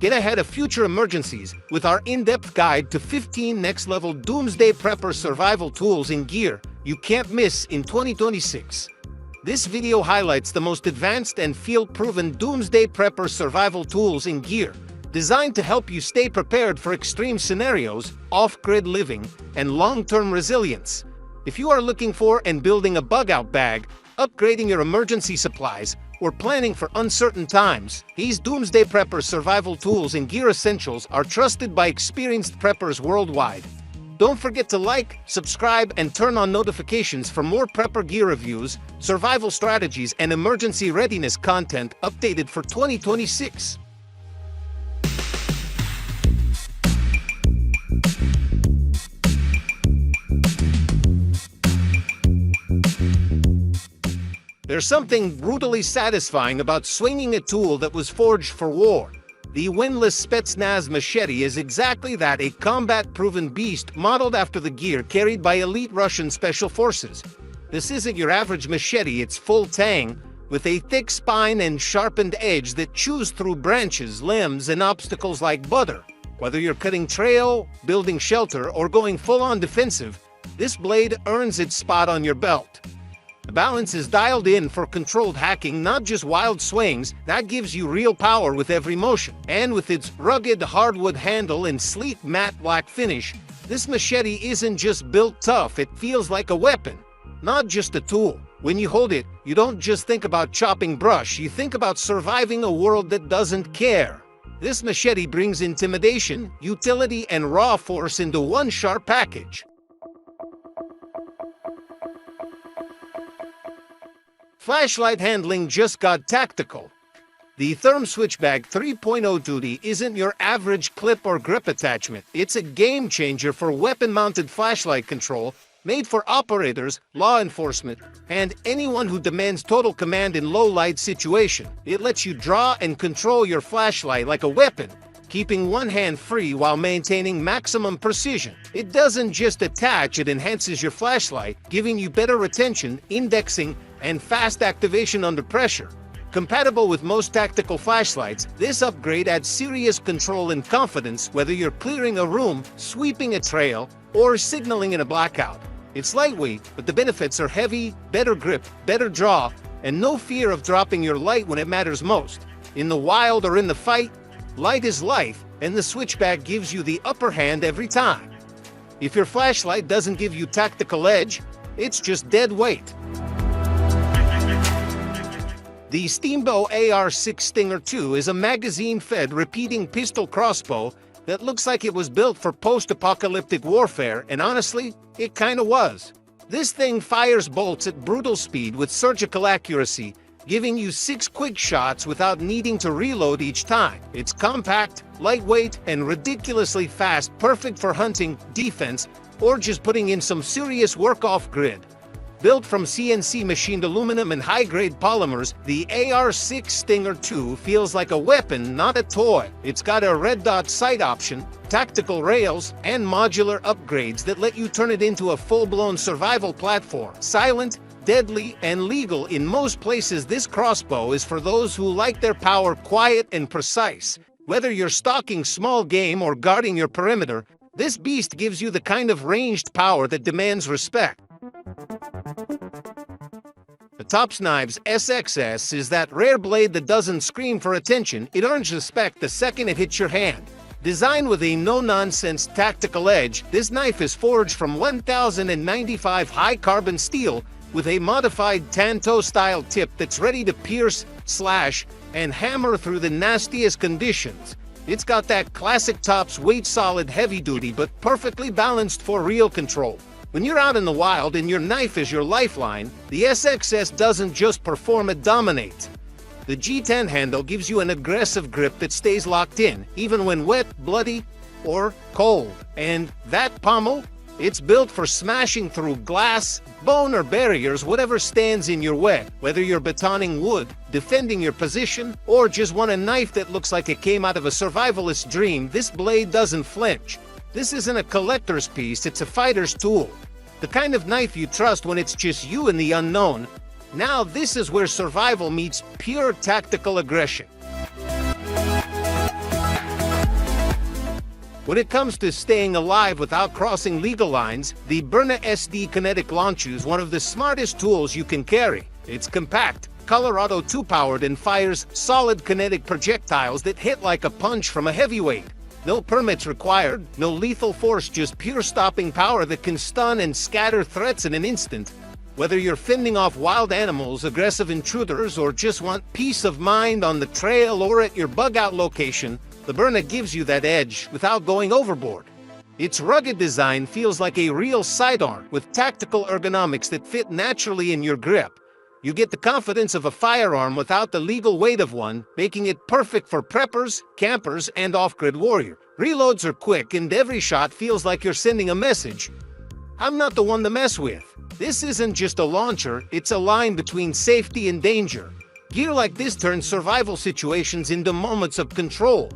Get ahead of future emergencies with our in-depth guide to 15 next-level Doomsday Prepper survival tools and gear you can't miss in 2026. This video highlights the most advanced and field-proven Doomsday Prepper survival tools and gear, designed to help you stay prepared for extreme scenarios, off-grid living, and long-term resilience. If you are looking for and building a bug-out bag, upgrading your emergency supplies, or planning for uncertain times, these Doomsday Prepper survival tools and gear essentials are trusted by experienced preppers worldwide. Don't forget to like, subscribe, and turn on notifications for more prepper gear reviews, survival strategies, and emergency readiness content updated for 2026. There's something brutally satisfying about swinging a tool that was forged for war. The Windlass Spetsnaz machete is exactly that, a combat-proven beast modeled after the gear carried by elite Russian special forces. This isn't your average machete, it's full tang, with a thick spine and sharpened edge that chews through branches, limbs, and obstacles like butter. Whether you're cutting trail, building shelter, or going full-on defensive, this blade earns its spot on your belt. The balance is dialed in for controlled hacking, not just wild swings. That gives you real power with every motion. And with its rugged hardwood handle and sleek matte black finish, this machete isn't just built tough, it feels like a weapon, not just a tool. When you hold it, you don't just think about chopping brush, you think about surviving a world that doesn't care. This machete brings intimidation, utility, and raw force into one sharp package. Flashlight handling just got tactical. The Thyrm Switchback 3.0 duty isn't your average clip or grip attachment. It's a game changer for weapon-mounted flashlight control, made for operators, law enforcement, and anyone who demands total command in low-light situation. It lets you draw and control your flashlight like a weapon, keeping one hand free while maintaining maximum precision. It doesn't just attach, it enhances your flashlight, giving you better retention, indexing, and fast activation under pressure. Compatible with most tactical flashlights, this upgrade adds serious control and confidence whether you're clearing a room, sweeping a trail, or signaling in a blackout. It's lightweight, but the benefits are heavy, better grip, better draw, and no fear of dropping your light when it matters most. In the wild or in the fight, light is life, and the Switchback gives you the upper hand every time. If your flashlight doesn't give you tactical edge, it's just dead weight. The Steambow AR6 Stinger 2 is a magazine-fed repeating pistol crossbow that looks like it was built for post-apocalyptic warfare, and honestly, it kinda was. This thing fires bolts at brutal speed with surgical accuracy, giving you 6 quick shots without needing to reload each time. It's compact, lightweight, and ridiculously fast, perfect for hunting, defense, or just putting in some serious work off-grid. Built from CNC machined aluminum and high-grade polymers, the AR6 Stinger 2 feels like a weapon, not a toy. It's got a red dot sight option, tactical rails, and modular upgrades that let you turn it into a full-blown survival platform. Silent, deadly, and legal in most places, this crossbow is for those who like their power quiet and precise. Whether you're stalking small game or guarding your perimeter, this beast gives you the kind of ranged power that demands respect. The Topps Knives SXS is that rare blade that doesn't scream for attention, it earns respect the second it hits your hand. Designed with a no-nonsense tactical edge, this knife is forged from 1095 high-carbon steel with a modified Tanto-style tip that's ready to pierce, slash, and hammer through the nastiest conditions. It's got that classic Topps weight-solid heavy-duty but perfectly balanced for real control. When you're out in the wild and your knife is your lifeline, the SXS doesn't just perform, it dominates. The G10 handle gives you an aggressive grip that stays locked in, even when wet, bloody, or cold. And that pommel? It's built for smashing through glass, bone, or barriers, whatever stands in your way. Whether you're batoning wood, defending your position, or just want a knife that looks like it came out of a survivalist's dream, this blade doesn't flinch. This isn't a collector's piece, it's a fighter's tool. The kind of knife you trust when it's just you and the unknown. Now this is where survival meets pure tactical aggression. When it comes to staying alive without crossing legal lines, the Byrna SD KINETIC launcher is one of the smartest tools you can carry. It's compact, Colorado 2-powered, and fires solid kinetic projectiles that hit like a punch from a heavyweight. No permits required, no lethal force, just pure stopping power that can stun and scatter threats in an instant. Whether you're fending off wild animals, aggressive intruders, or just want peace of mind on the trail or at your bug-out location, the Byrna gives you that edge without going overboard. Its rugged design feels like a real sidearm with tactical ergonomics that fit naturally in your grip. You get the confidence of a firearm without the legal weight of one, making it perfect for preppers, campers, and off-grid warrior. Reloads are quick and every shot feels like you're sending a message. I'm not the one to mess with. This isn't just a launcher, it's a line between safety and danger. Gear like this turns survival situations into moments of control.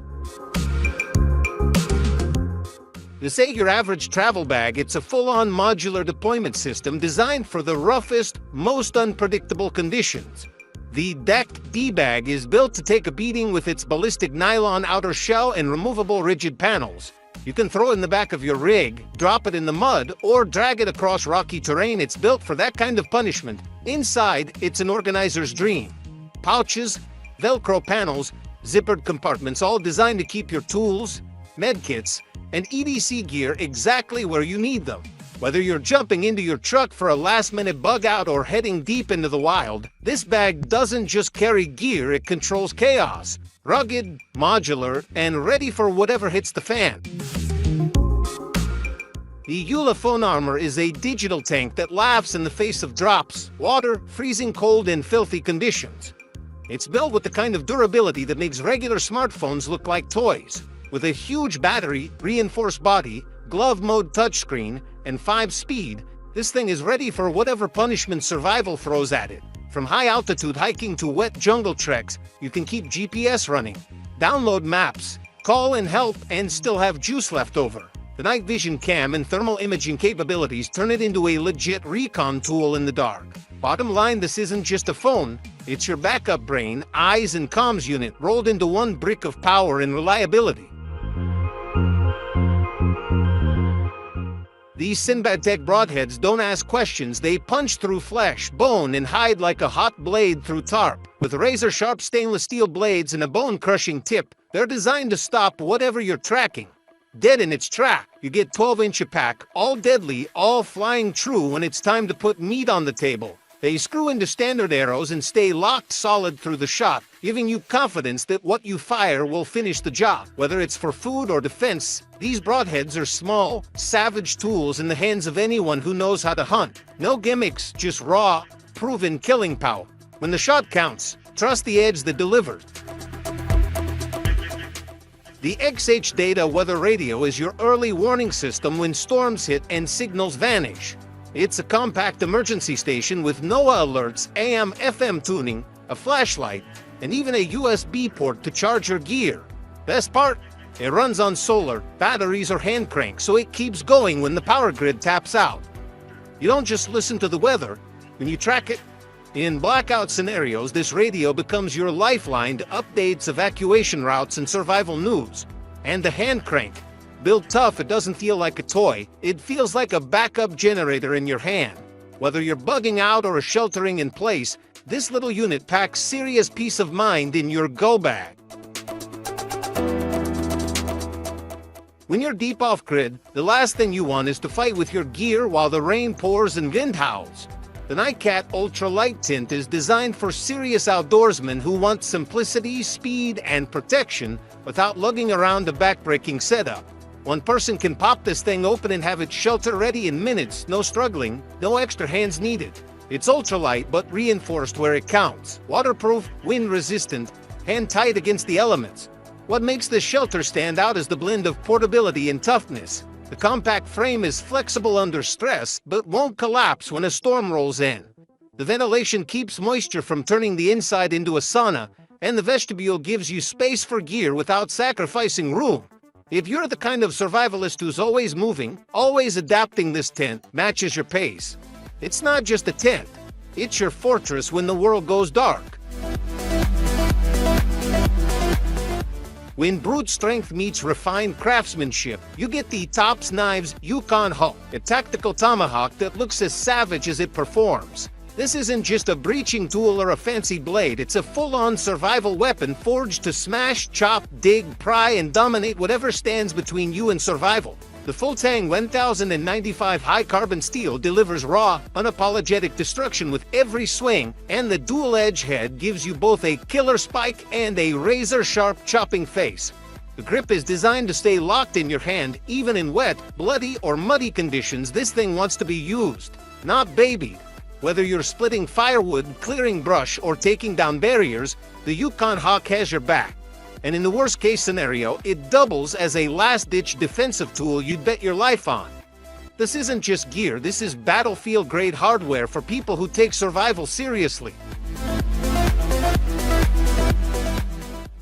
This ain't your average travel bag, it's a full-on modular deployment system designed for the roughest, most unpredictable conditions. The decked D-bag is built to take a beating with its ballistic nylon outer shell and removable rigid panels. You can throw it in the back of your rig, drop it in the mud, or drag it across rocky terrain. It's built for that kind of punishment. Inside, it's an organizer's dream. Pouches, Velcro panels, zippered compartments, all designed to keep your tools, medkits, and EDC gear exactly where you need them. Whether you're jumping into your truck for a last-minute bug-out or heading deep into the wild, this bag doesn't just carry gear, it controls chaos. Rugged, modular, and ready for whatever hits the fan. The Ulefone Armor is a digital tank that laughs in the face of drops, water, freezing cold, and filthy conditions. It's built with the kind of durability that makes regular smartphones look like toys. With a huge battery, reinforced body, glove mode touchscreen, and 5-speed, this thing is ready for whatever punishment survival throws at it. From high-altitude hiking to wet jungle treks, you can keep GPS running, download maps, call in help, and still have juice left over. The night vision cam and thermal imaging capabilities turn it into a legit recon tool in the dark. Bottom line, this isn't just a phone, it's your backup brain, eyes, and comms unit rolled into one brick of power and reliability. These Sinbad Tech broadheads don't ask questions, they punch through flesh, bone, and hide like a hot blade through tarp. With razor-sharp stainless steel blades and a bone-crushing tip, they're designed to stop whatever you're tracking dead in its track. You get 12-inch pack, all deadly, all flying true when it's time to put meat on the table. They screw into standard arrows and stay locked solid through the shot, giving you confidence that what you fire will finish the job. Whether it's for food or defense, these broadheads are small, savage tools in the hands of anyone who knows how to hunt. No gimmicks, just raw, proven killing power. When the shot counts, trust the edge that delivers. The XHDATA weather radio is your early warning system when storms hit and signals vanish. It's a compact emergency station with NOAA alerts, AM/FM tuning, a flashlight, and even a USB port to charge your gear. Best part? It runs on solar, batteries, or hand crank, so it keeps going when the power grid taps out. You don't just listen to the weather, when you track it. In blackout scenarios, this radio becomes your lifeline to updates, evacuation routes, and survival news. And the hand crank. Built tough, it doesn't feel like a toy. It feels like a backup generator in your hand. Whether you're bugging out or sheltering in place, this little unit packs serious peace of mind in your go bag. When you're deep off-grid, the last thing you want is to fight with your gear while the rain pours and wind howls. The Nightcat ultralight tint is designed for serious outdoorsmen who want simplicity, speed, and protection without lugging around a backbreaking setup. One person can pop this thing open and have it shelter ready in minutes, no struggling, no extra hands needed. It's ultralight but reinforced where it counts. Waterproof, wind-resistant, hand-tight against the elements. What makes this shelter stand out is the blend of portability and toughness. The compact frame is flexible under stress, but won't collapse when a storm rolls in. The ventilation keeps moisture from turning the inside into a sauna, and the vestibule gives you space for gear without sacrificing room. If you're the kind of survivalist who's always moving, always adapting, this tent matches your pace. It's not just a tent, it's your fortress when the world goes dark. When brute strength meets refined craftsmanship, you get the Tops Knives Yukon Hulk, a tactical tomahawk that looks as savage as it performs. This isn't just a breaching tool or a fancy blade, it's a full-on survival weapon forged to smash, chop, dig, pry, and dominate whatever stands between you and survival. The full-tang 1095 high-carbon steel delivers raw, unapologetic destruction with every swing, and the dual-edge head gives you both a killer spike and a razor-sharp chopping face. The grip is designed to stay locked in your hand, even in wet, bloody, or muddy conditions. This thing wants to be used, not babied. Whether you're splitting firewood, clearing brush, or taking down barriers, the Yukon Hawk has your back. And in the worst-case scenario, it doubles as a last-ditch defensive tool you'd bet your life on. This isn't just gear, this is battlefield-grade hardware for people who take survival seriously.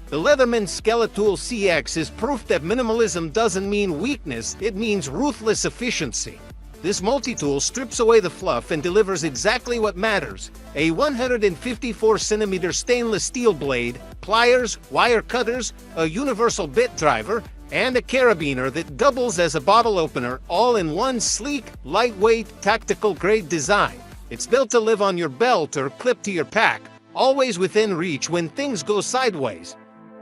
The Leatherman Skeletool CX is proof that minimalism doesn't mean weakness, it means ruthless efficiency. This multi-tool strips away the fluff and delivers exactly what matters: a 154cm stainless steel blade, pliers, wire cutters, a universal bit driver, and a carabiner that doubles as a bottle opener, all in one sleek, lightweight, tactical-grade design. It's built to live on your belt or clip to your pack, always within reach when things go sideways.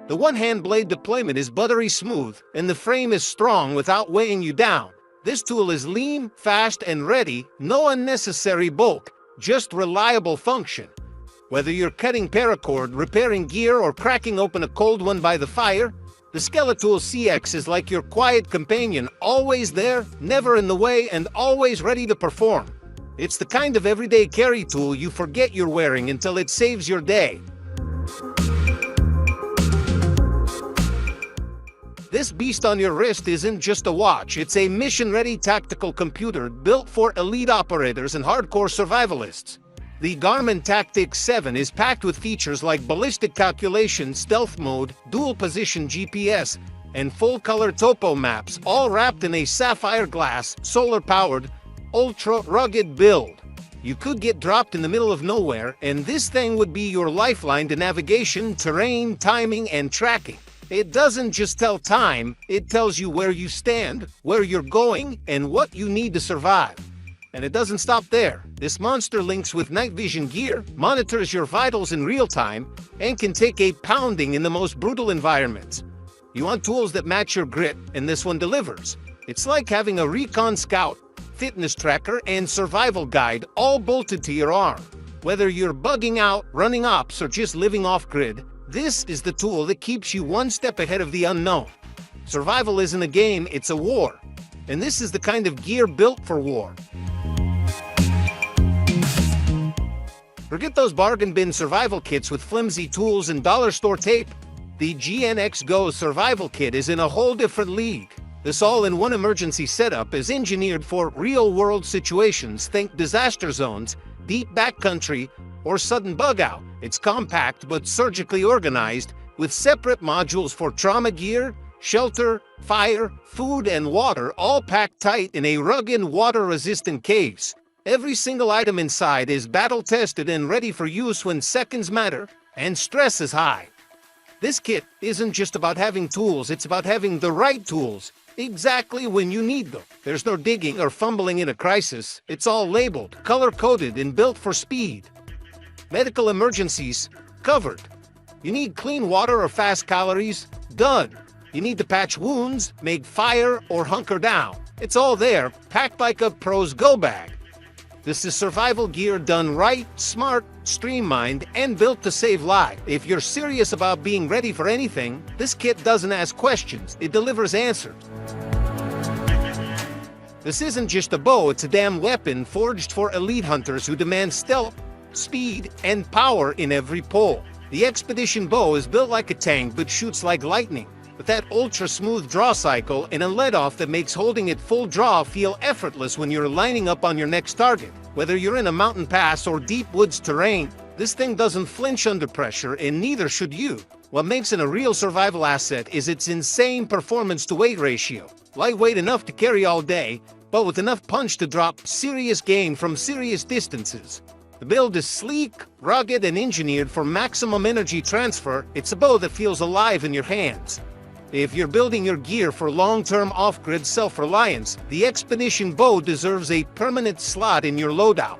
The one-hand blade deployment is buttery smooth, and the frame is strong without weighing you down. This tool is lean, fast, and ready, no unnecessary bulk, just reliable function. Whether you're cutting paracord, repairing gear, or cracking open a cold one by the fire, the Skeletool CX is like your quiet companion, always there, never in the way, and always ready to perform. It's the kind of everyday carry tool you forget you're wearing until it saves your day. This beast on your wrist isn't just a watch, it's a mission-ready tactical computer built for elite operators and hardcore survivalists. The Garmin Tactix 7 is packed with features like ballistic calculation, stealth mode, dual-position GPS, and full-color topo maps, all wrapped in a sapphire glass, solar-powered, ultra-rugged build. You could get dropped in the middle of nowhere, and this thing would be your lifeline to navigation, terrain, timing, and tracking. It doesn't just tell time, it tells you where you stand, where you're going, and what you need to survive. And it doesn't stop there. This monster links with night vision gear, monitors your vitals in real time, and can take a pounding in the most brutal environments. You want tools that match your grit, and this one delivers. It's like having a recon scout, fitness tracker, and survival guide all bolted to your arm. Whether you're bugging out, running ops, or just living off-grid, this is the tool that keeps you one step ahead of the unknown. Survival isn't a game, it's a war. And this is the kind of gear built for war. Forget those bargain bin survival kits with flimsy tools and dollar store tape. The GNX GO survival kit is in a whole different league. This all-in-one emergency setup is engineered for real-world situations. Think disaster zones, deep backcountry, or sudden bug out. It's compact but surgically organized, with separate modules for trauma gear, shelter, fire, food, and water, all packed tight in a rugged, water-resistant case. Every single item inside is battle-tested and ready for use when seconds matter and stress is high. This kit isn't just about having tools, it's about having the right tools, exactly when you need them. There's no digging or fumbling in a crisis. It's all labeled, color-coded, and built for speed. Medical emergencies, covered. You need clean water or fast calories, done. You need to patch wounds, make fire, or hunker down. It's all there, packed like a pro's go bag. This is survival gear done right, smart, streamlined, and built to save lives. If you're serious about being ready for anything, this kit doesn't ask questions, it delivers answers. This isn't just a bow, it's a damn weapon forged for elite hunters who demand stealth, speed, and power in every pull. The Expedition bow is built like a tank but shoots like lightning, with that ultra-smooth draw cycle and a let-off that makes holding it full draw feel effortless when you're lining up on your next target. Whether you're in a mountain pass or deep woods terrain, this thing doesn't flinch under pressure, and neither should you. What makes it a real survival asset is its insane performance-to-weight ratio. Lightweight enough to carry all day, but with enough punch to drop serious game from serious distances. The build is sleek, rugged, and engineered for maximum energy transfer. It's a bow that feels alive in your hands. If you're building your gear for long-term off-grid self-reliance, the Expedition bow deserves a permanent slot in your loadout.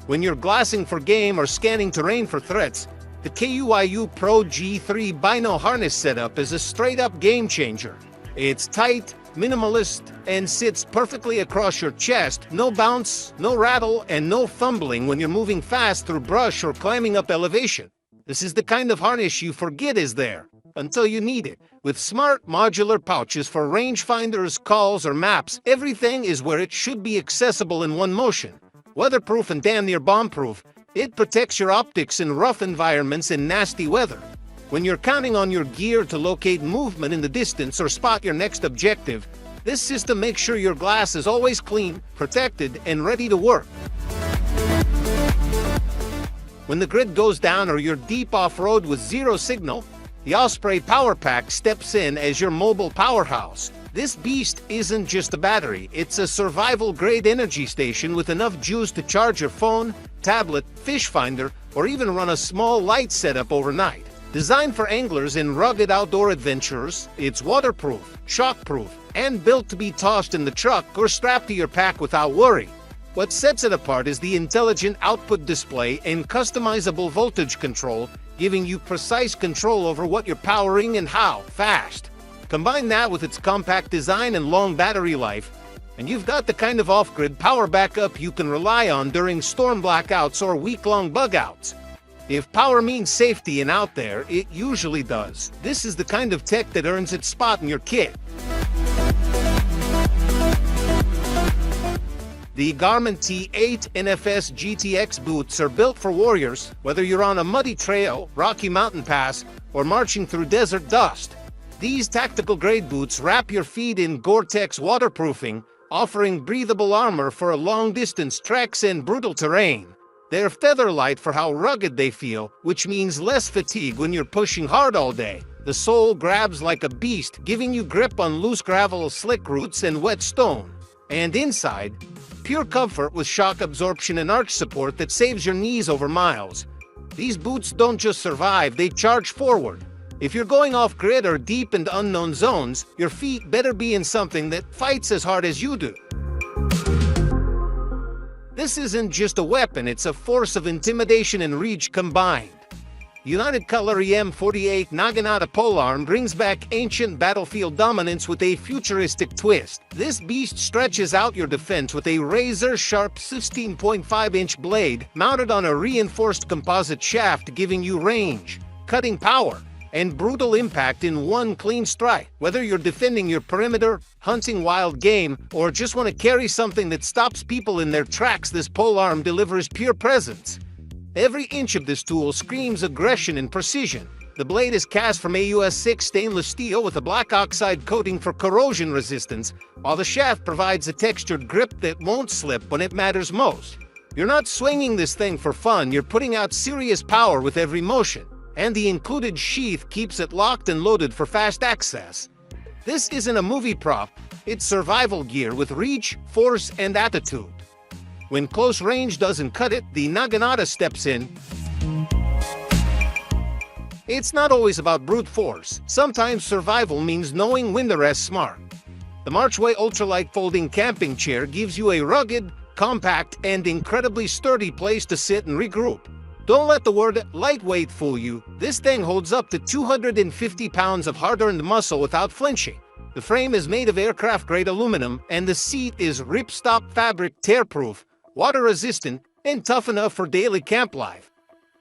When you're glassing for game or scanning terrain for threats, the KUIU Pro G3 bino harness setup is a straight-up game-changer. It's tight, minimalist, and sits perfectly across your chest. No bounce, no rattle, and no fumbling when you're moving fast through brush or climbing up elevation. This is the kind of harness you forget is there until you need it. With smart modular pouches for rangefinders, calls, or maps, everything is where it should be, accessible in one motion. Weatherproof and damn near bomb-proof, it protects your optics in rough environments and nasty weather. When you're counting on your gear to locate movement in the distance or spot your next objective, this system makes sure your glass is always clean, protected, and ready to work. When the grid goes down or you're deep off-road with zero signal, the Osprey Power Pack steps in as your mobile powerhouse. This beast isn't just a battery, it's a survival-grade energy station with enough juice to charge your phone, tablet, fish finder, or even run a small light setup overnight. Designed for anglers and rugged outdoor adventurers, it's waterproof, shockproof, and built to be tossed in the truck or strapped to your pack without worry. What sets it apart is the intelligent output display and customizable voltage control, giving you precise control over what you're powering and how fast. Combine that with its compact design and long battery life, and you've got the kind of off-grid power backup you can rely on during storm blackouts or week-long bug-outs. If power means safety and out there, it usually does. This is the kind of tech that earns its spot in your kit. The Garmont T8 NFS GTX boots are built for warriors, whether you're on a muddy trail, rocky mountain pass, or marching through desert dust. These tactical-grade boots wrap your feet in Gore-Tex waterproofing, offering breathable armor for long-distance treks and brutal terrain. They're feather-light for how rugged they feel, which means less fatigue when you're pushing hard all day. The sole grabs like a beast, giving you grip on loose gravel, slick roots, and wet stone. And inside, pure comfort with shock absorption and arch support that saves your knees over miles. These boots don't just survive, they charge forward. If you're going off-grid or deep into unknown zones, your feet better be in something that fights as hard as you do. This isn't just a weapon, it's a force of intimidation and reach combined. United Cutlery M48 Naginata polearm brings back ancient battlefield dominance with a futuristic twist. This beast stretches out your defense with a razor-sharp 16.5-inch blade mounted on a reinforced composite shaft, giving you range, cutting power, and brutal impact in one clean strike. Whether you're defending your perimeter, hunting wild game, or just want to carry something that stops people in their tracks, this polearm delivers pure presence. Every inch of this tool screams aggression and precision. The blade is cast from AUS6 stainless steel with a black oxide coating for corrosion resistance, while the shaft provides a textured grip that won't slip when it matters most. You're not swinging this thing for fun, you're putting out serious power with every motion. And the included sheath keeps it locked and loaded for fast access. This isn't a movie prop, it's survival gear with reach, force, and attitude. When close range doesn't cut it, the Naginata steps in. It's not always about brute force. Sometimes survival means knowing when to rest smart. The Marchway ultralight folding camping chair gives you a rugged, compact, and incredibly sturdy place to sit and regroup. Don't let the word lightweight fool you. This thing holds up to 250 pounds of hard-earned muscle without flinching. The frame is made of aircraft-grade aluminum, and the seat is ripstop fabric, tear-proof, water-resistant, and tough enough for daily camp life.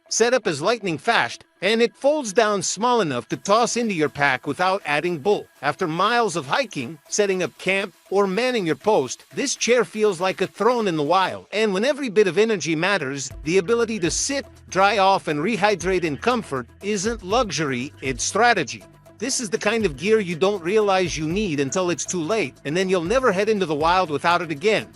Setup is lightning fast, and it folds down small enough to toss into your pack without adding bulk. After miles of hiking, setting up camp, or manning your post, this chair feels like a throne in the wild. And when every bit of energy matters, the ability to sit, dry off, and rehydrate in comfort isn't luxury, it's strategy. This is the kind of gear you don't realize you need until it's too late, and then you'll never head into the wild without it again.